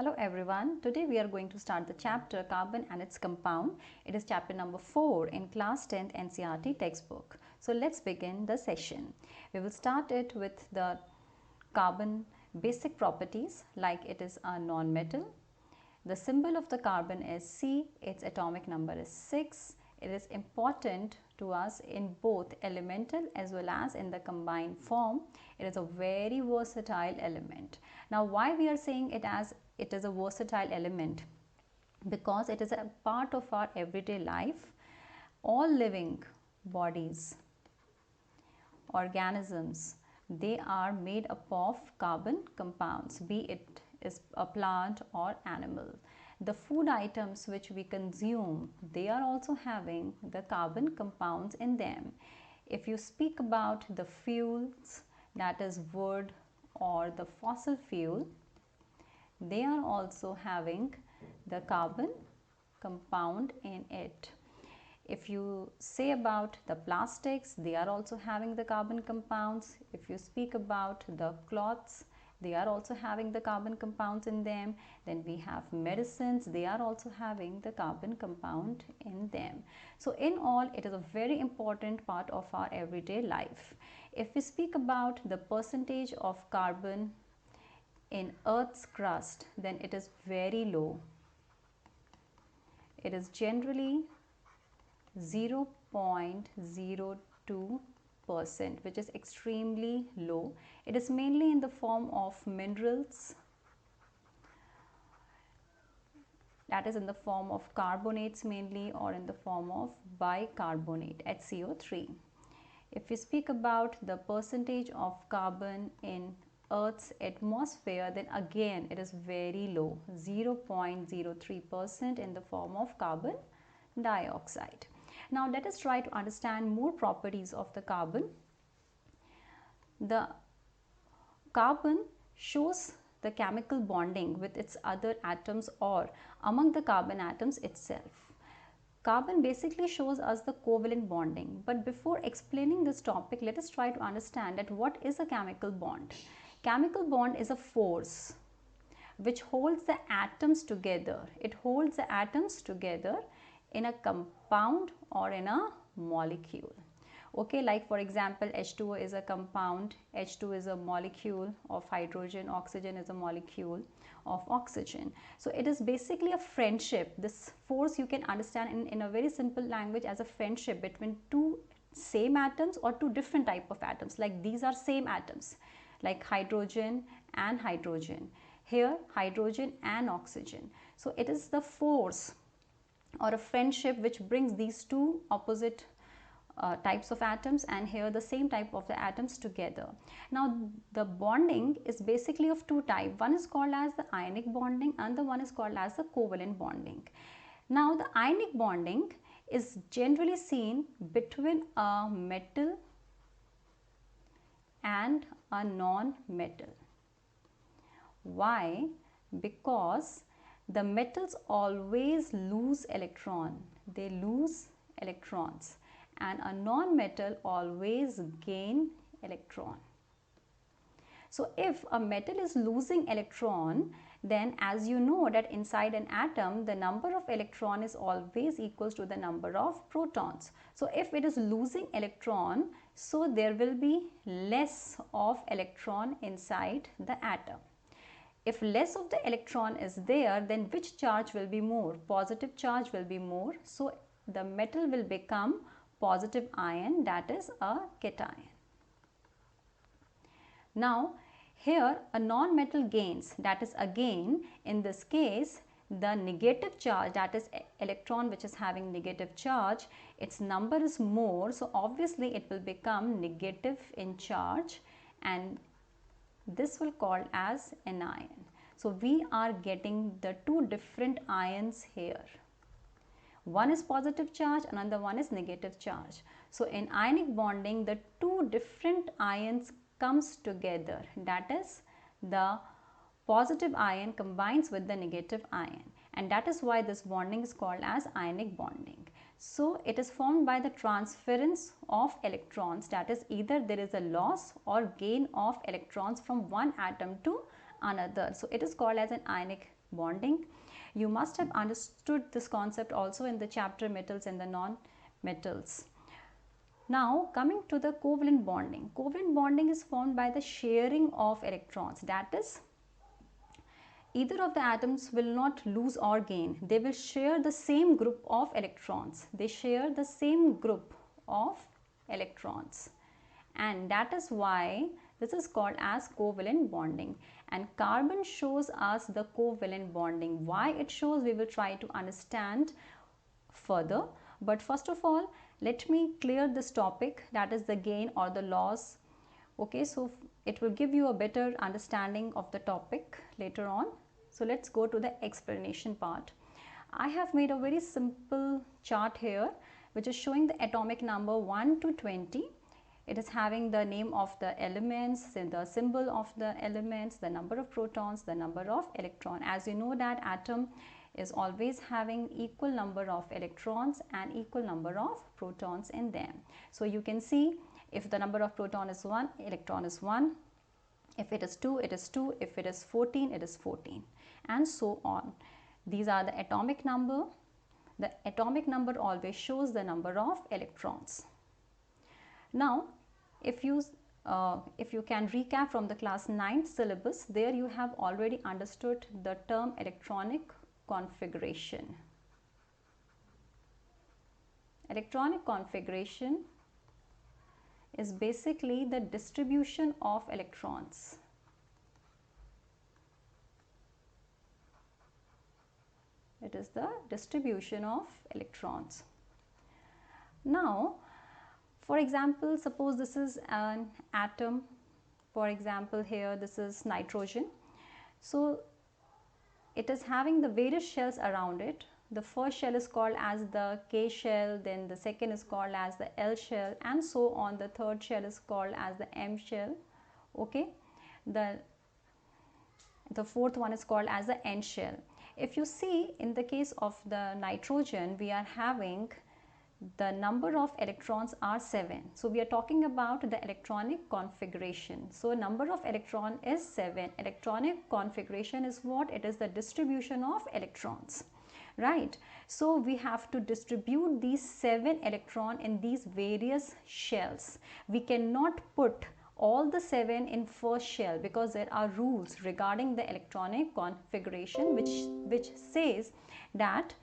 Hello everyone, today we are going to start the chapter Carbon and its Compound. It is chapter number 4 in class 10th Ncert textbook. So let's begin the session. We will start it with the carbon basic properties, like it is a non-metal. The symbol of the carbon is C, its atomic number is 6. It is important to us in both elemental as well as in the combined form. It is a very versatile element. Now why we are saying it as it is a versatile element? Because it is a part of our everyday life. All living bodies, organisms, they are made up of carbon compounds, be it is a plant or animal. The food items which we consume, they are also having the carbon compounds in them. If you speak about the fuels, that is wood or the fossil fuel, they are also having the carbon compound in it. If you say about the plastics, they are also having the carbon compounds. If you speak about the cloths, they are also having the carbon compounds in them. Then we have medicines, they are also having the carbon compound in them. So in all, it is a very important part of our everyday life. If we speak about the percentage of carbon in Earth's crust, then it is very low. It is generally 0.02%, which is extremely low. It is mainly in the form of minerals, that is in the form of carbonates mainly, or in the form of bicarbonate, HCO3. If we speak about the percentage of carbon in Earth's atmosphere, then again it is very low, 0.03% in the form of carbon dioxide. Now let us try to understand more properties of the carbon. The carbon shows the chemical bonding with its other atoms or among the carbon atoms itself. Carbon basically shows us the covalent bonding, but before explaining this topic, let us try to understand that what is a chemical bond. Chemical bond is a force which holds the atoms together. It holds the atoms together in a compound or in a molecule. Okay, like for example, H2O is a compound, H2 is a molecule of hydrogen, oxygen is a molecule of oxygen. So it is basically a friendship. This force you can understand in a very simple language as a friendship between two same atoms or two different type of atoms. Like these are same atoms, like hydrogen and hydrogen. Here hydrogen and oxygen. So it is the force or a friendship which brings these two opposite types of atoms, and here the same type of the atoms together. Now the bonding is basically of two types. One is called as the ionic bonding and the one is called as the covalent bonding. Now the ionic bonding is generally seen between a metal and a non-metal. Why? Because the metals always lose electron, they lose electrons, and a non-metal always gain electron. So if a metal is losing electron, then as you know that inside an atom the number of electron is always equals to the number of protons. So if it is losing electron, so there will be less of electron inside the atom. If less of the electron is there, then which charge will be more? Positive charge will be more. So the metal will become positive ion, that is a cation. Now here a non-metal gains, that is again in this case the negative charge, that is electron which is having negative charge, its number is more, so obviously it will become negative in charge, and this will called as anion. So we are getting the two different ions here. One is positive charge, another one is negative charge. So in ionic bonding, the two different ions comes together, that is the positive ion combines with the negative ion, and that is why this bonding is called as ionic bonding. So it is formed by the transference of electrons, that is either there is a loss or gain of electrons from one atom to another. So it is called as an ionic bonding. You must have understood this concept also in the chapter metals and the non-metals. Now coming to the covalent bonding. Covalent bonding is formed by the sharing of electrons. That is, either of the atoms will not lose or gain. They will share the same group of electrons. They share the same group of electrons. And that is why this is called as covalent bonding. And carbon shows us the covalent bonding. Why it shows, we will try to understand further. But first of all, let me clear this topic, that is the gain or the loss. Okay, so it will give you a better understanding of the topic later on. So let's go to the explanation part. I have made a very simple chart here which is showing the atomic number 1 to 20. It is having the name of the elements, the symbol of the elements, the number of protons, the number of electrons. As you know that atom is always having equal number of electrons and equal number of protons in them. So you can see if the number of proton is 1, electron is 1. If it is 2, it is 2. If it is 14, it is 14, and so on. These are the atomic number. The atomic number always shows the number of electrons. Now, if you can recap from the class 9 syllabus, there you have already understood the term electronic configuration. Electronic configuration is basically the distribution of electrons. It is the distribution of electrons. Now, for example, suppose this is an atom. For example, here this is nitrogen. So it is having the various shells around it. The first shell is called as the K shell, then the second is called as the L shell, and so on. The third shell is called as the M shell. Okay, the fourth one is called as the N shell. If you see, in the case of the nitrogen, we are having the number of electrons are 7. So we are talking about the electronic configuration. So number of electron is 7. Electronic configuration is what? It is the distribution of electrons, right? So we have to distribute these 7 electron in these various shells. We cannot put all the 7 in first shell because there are rules regarding the electronic configuration which says that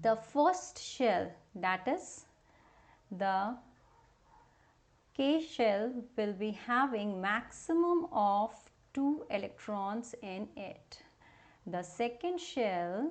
the first shell, that is the K shell, will be having maximum of 2 electrons in it. The second shell,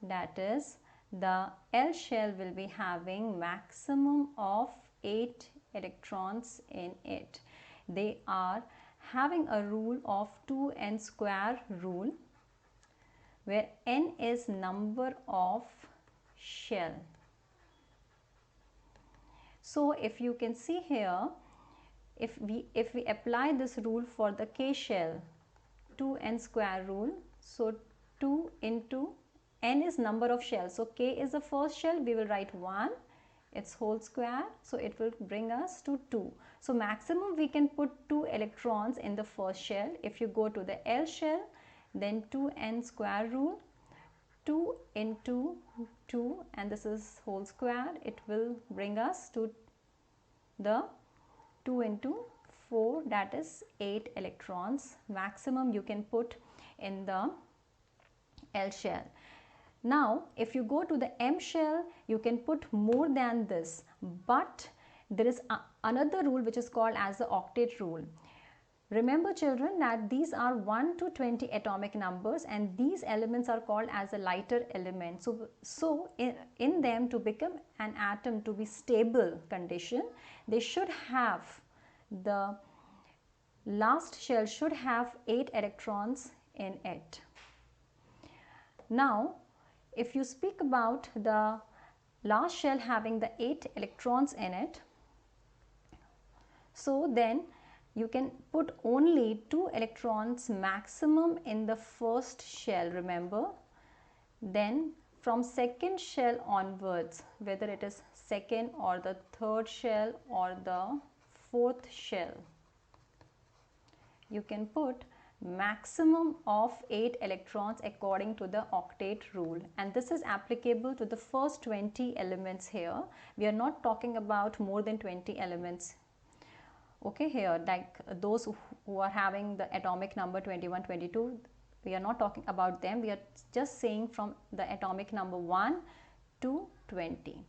that is the L shell, will be having maximum of 8 electrons in it. They are having a rule of 2n square rule, where n is number of shell. So if you can see here, if we apply this rule for the K shell, 2n square rule, so 2 into n is number of shells. So K is the first shell, we will write 1, its whole square, so it will bring us to 2. So maximum we can put 2 electrons in the first shell. If you go to the L shell, then 2n square rule, 2 into 2, and this is whole square, it will bring us to the 2 into 4, that is 8 electrons maximum you can put in the L shell. Now if you go to the M shell, you can put more than this, but there is another rule which is called as the octet rule. Remember children that these are 1 to 20 atomic numbers, and these elements are called as a lighter element. So in them, to become an atom to be stable condition, they should have, the last shell should have 8 electrons in it. Now if you speak about the last shell having the 8 electrons in it, so then you can put only 2 electrons maximum in the first shell, remember. Then from second shell onwards, whether it is second or the third shell or the fourth shell, you can put maximum of 8 electrons according to the octet rule, and this is applicable to the first 20 elements here. We are not talking about more than 20 elements. Okay, here like those who are having the atomic number 21, 22, we are not talking about them. We are just saying from the atomic number 1 to 20.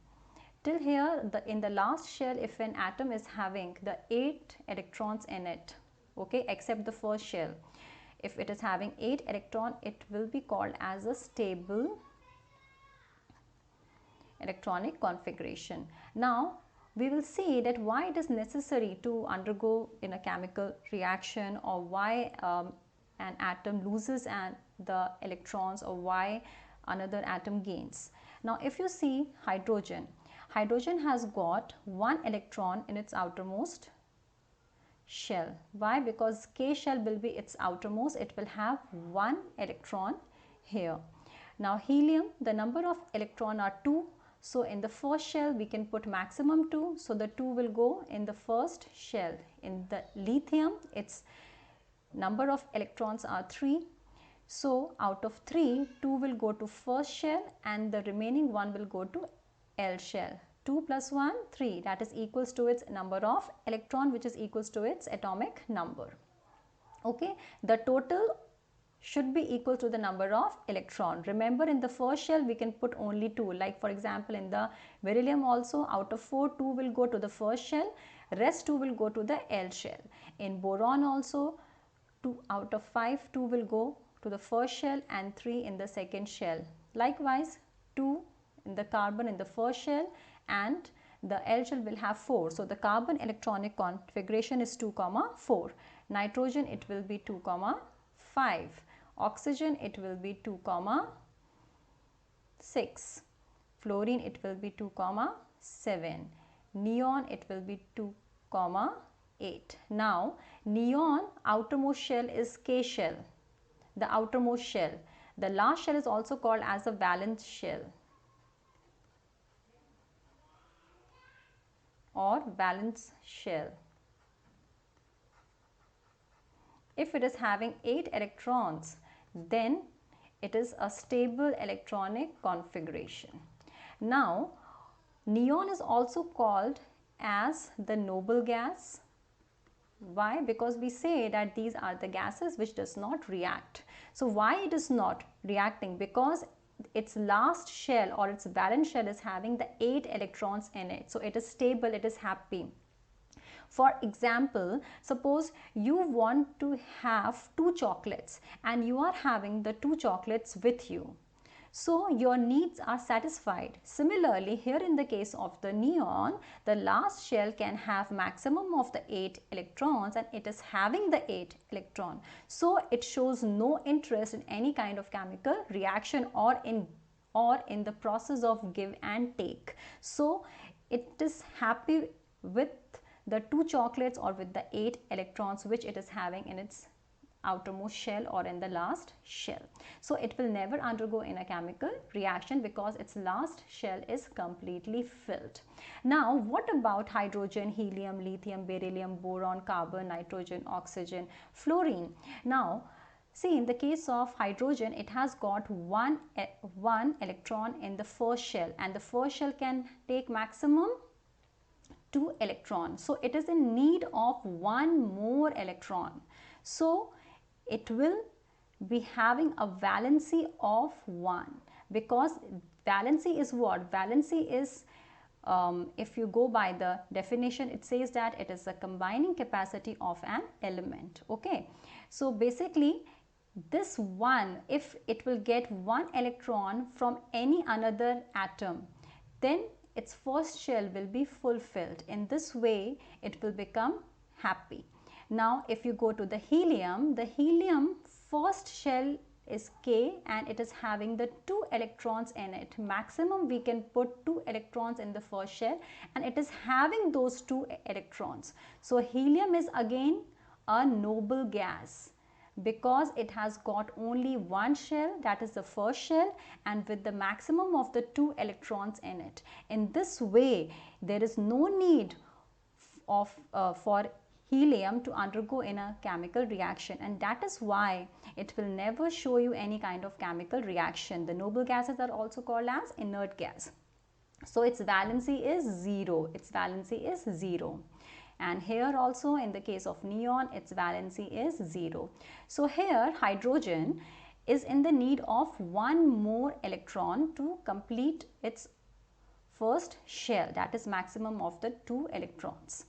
Till here, in the last shell, if an atom is having the 8 electrons in it, okay, except the first shell, if it is having 8 electron, it will be called as a stable electronic configuration. Now we will see that why it is necessary to undergo in a chemical reaction, or why an atom loses the electrons, or why another atom gains. Now if you see hydrogen has got 1 electron in its outermost shell. Why? Because K shell will be its outermost, it will have 1 electron here. Now helium, the number of electron are 2, so in the first shell we can put maximum 2, so the 2 will go in the first shell. In the lithium, its number of electrons are 3, so out of 3, 2 will go to first shell and the remaining 1 will go to L shell. 2 plus 1, 3, that is equals to its number of electron, which is equals to its atomic number. Okay, the total should be equal to the number of electron. Remember, in the first shell we can put only 2, like for example in the beryllium also, out of 4, 2 will go to the first shell, rest 2 will go to the L shell. In boron also, 2 out of 5, 2 will go to the first shell and 3 in the second shell. Likewise, 2 in the carbon in the first shell, and the L shell will have 4. So the carbon electronic configuration is 2, 4. Nitrogen, it will be 2, 5. Oxygen, it will be 2, 6. Fluorine, it will be 2, 7. Neon, it will be 2, 8. Now neon outermost shell is K shell, the outermost shell. The last shell is also called as a valence shell or valence shell. If it is having 8 electrons, then it is a stable electronic configuration. Now neon is also called as the noble gas. Why? Because we say that these are the gases which does not react. So why it is not reacting? Because its last shell or its valence shell is having the 8 electrons in it. So it is stable, it is happy. For example, suppose you want to have 2 chocolates and you are having the 2 chocolates with you. So your needs are satisfied. Similarly, here in the case of the neon, the last shell can have maximum of the 8 electrons and it is having the 8 electron. So it shows no interest in any kind of chemical reaction or in the process of give and take. So it is happy with the 2 chocolates or with the 8 electrons which it is having in its outermost shell or in the last shell. So it will never undergo in a chemical reaction because its last shell is completely filled. Now what about hydrogen, helium, lithium, beryllium, boron, carbon, nitrogen, oxygen, fluorine? Now see, in the case of hydrogen, it has got one electron in the first shell and the first shell can take maximum 2 electrons. So it is in need of 1 more electron. So it will be having a valency of 1, because valency is what? Valency is, if you go by the definition, it says that it is the combining capacity of an element. Okay, so basically this one, if it will get 1 electron from any another atom, then its first shell will be fulfilled. In this way it will become happy. Now if you go to the helium first shell is K and it is having the 2 electrons in it. Maximum we can put 2 electrons in the first shell and it is having those 2 electrons. So helium is again a noble gas because it has got only 1 shell, that is the first shell, and with the maximum of the 2 electrons in it. In this way there is no need of for helium to undergo in a chemical reaction, and that is why it will never show you any kind of chemical reaction. The noble gases are also called as inert gas. So its valency is 0. Its valency is 0. And here also in the case of neon, its valency is 0. So here hydrogen is in the need of one more electron to complete its first shell, that is maximum of the 2 electrons.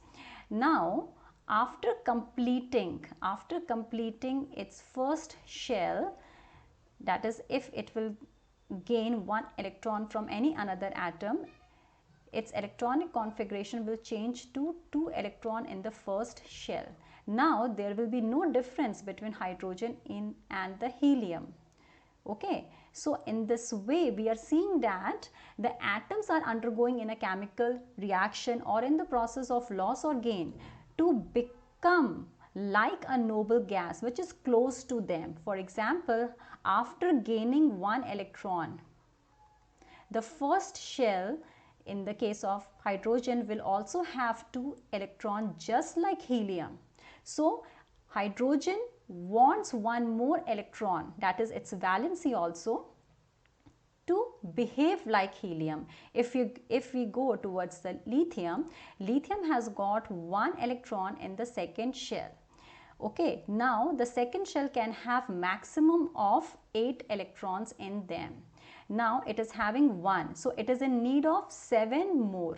Now after completing its first shell, that is if it will gain 1 electron from any another atom, its electronic configuration will change to 2 electron in the first shell. Now there will be no difference between hydrogen and the helium. Okay, so in this way we are seeing that the atoms are undergoing in a chemical reaction or in the process of loss or gain to become like a noble gas which is close to them. For example, after gaining 1 electron, the first shell in the case of hydrogen will also have 2 electrons just like helium. So hydrogen wants 1 more electron, that is its valency also, to behave like helium. If we go towards the lithium, lithium has got 1 electron in the second shell. Okay, now the second shell can have maximum of 8 electrons in them. Now it is having 1, so it is in need of 7 more.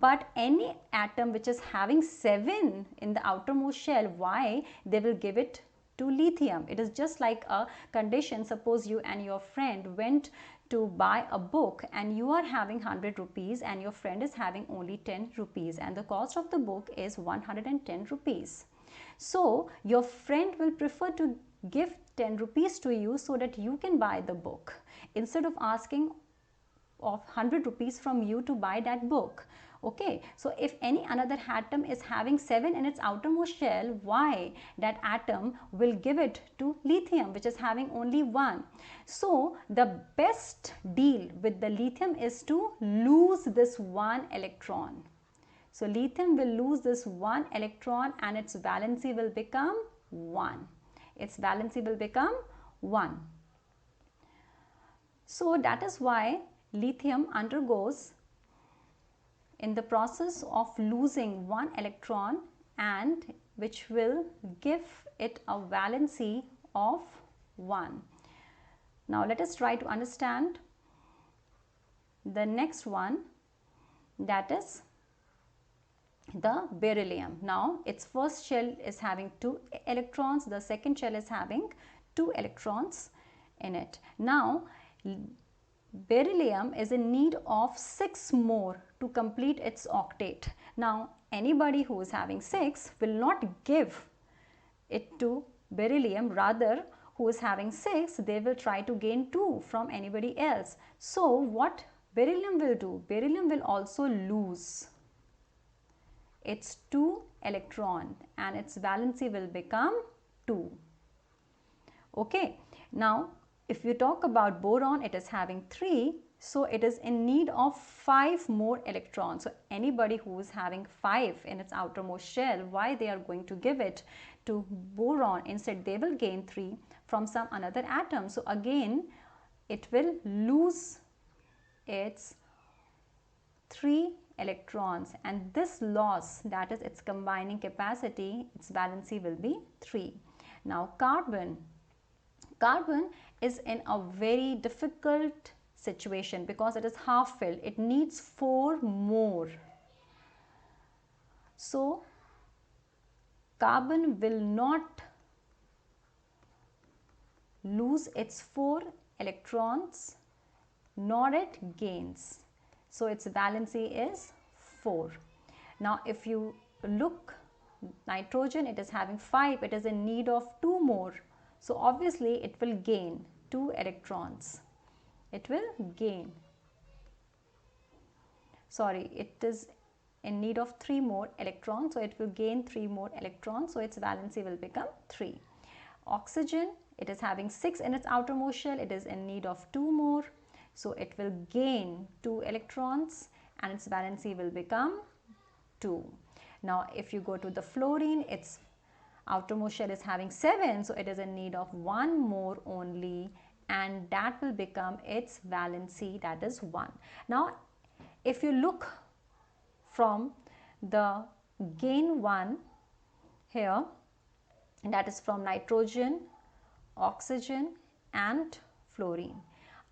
But any atom which is having 7 in the outermost shell, why they will give it to lithium? It is just like a condition. Suppose you and your friend went to buy a book and you are having 100 rupees and your friend is having only 10 rupees and the cost of the book is 110 rupees. So your friend will prefer to give 10 rupees to you so that you can buy the book instead of asking of 100 rupees from you to buy that book. Okay, so if any another atom is having 7 in its outermost shell, why that atom will give it to lithium which is having only 1? So the best deal with the lithium is to lose this 1 electron. So lithium will lose this 1 electron and its valency will become 1. Its valency will become 1. So that is why lithium undergoes in the process of losing 1 electron and which will give it a valency of 1. Now let us try to understand the next one, that is the beryllium. Now its first shell is having 2 electrons, the second shell is having 2 electrons in it. Now beryllium is in need of 6 more to complete its octet. Now anybody who is having 6 will not give it to beryllium, rather who is having 6 they will try to gain 2 from anybody else. So what beryllium will do? Beryllium will also lose its 2 electron and its valency will become 2. Okay, now if you talk about boron, it is having 3, so it is in need of 5 more electrons. So anybody who is having 5 in its outermost shell, why they are going to give it to boron? Instead they will gain 3 from some another atom. So again it will lose its 3 electrons, and this loss, that is its combining capacity, its valency will be 3. Now carbon is in a very difficult situation because it is half filled. It needs 4 more. So carbon will not lose its 4 electrons nor it gains. So its valency is 4. Now if you look nitrogen, it is having 5, it is in need of 2 more. So obviously it will gain 2 electrons. It will gain, sorry, it is in need of 3 more electrons, so it will gain 3 more electrons, so its valency will become 3. Oxygen, it is having 6 in its outermost shell, it is in need of 2 more, so it will gain 2 electrons and its valency will become 2. Now if you go to the fluorine, its outermost shell is having 7, so it is in need of 1 more only, and that will become its valency, that is 1. Now if you look from the gain 1 here, that is from nitrogen, oxygen and fluorine.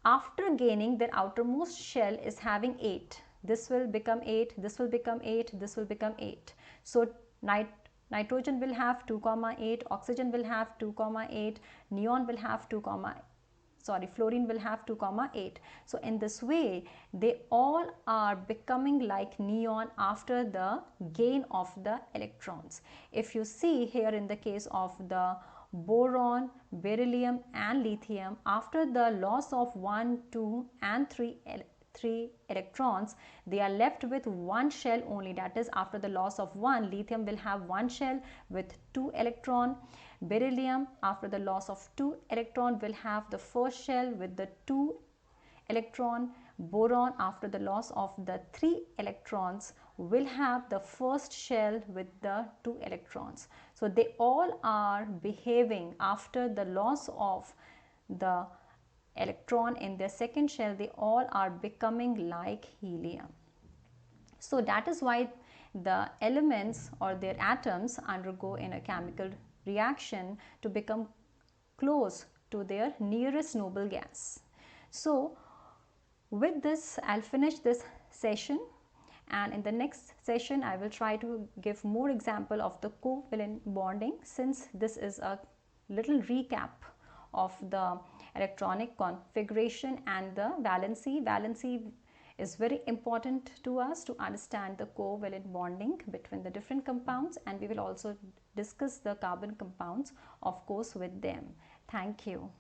After gaining, their outermost shell is having 8. This will become 8, this will become 8, this will become 8. So nitrogen will have 2,8, oxygen will have 2,8, neon will have fluorine will have 2,8. So in this way, they all are becoming like neon after the gain of the electrons. If you see here in the case of the boron, beryllium and lithium, after the loss of 1, 2 and 3 electrons, they are left with one shell only. That is, after the loss of 1, lithium will have one shell with 2 electrons. Beryllium, after the loss of 2 electron, will have the first shell with the 2 electron. Boron, after the loss of the 3 electrons, will have the first shell with the 2 electrons. So they all are behaving after the loss of the electron in their second shell, they all are becoming like helium. So that is why the elements or their atoms undergo in a chemical reaction to become close to their nearest noble gas. So with this, I'll finish this session, and in the next session I will try to give more example of the covalent bonding, since this is a little recap of the electronic configuration and the valency. Valency is very important to us to understand the covalent bonding between the different compounds, and we will also discuss the carbon compounds, of course, with them. Thank you.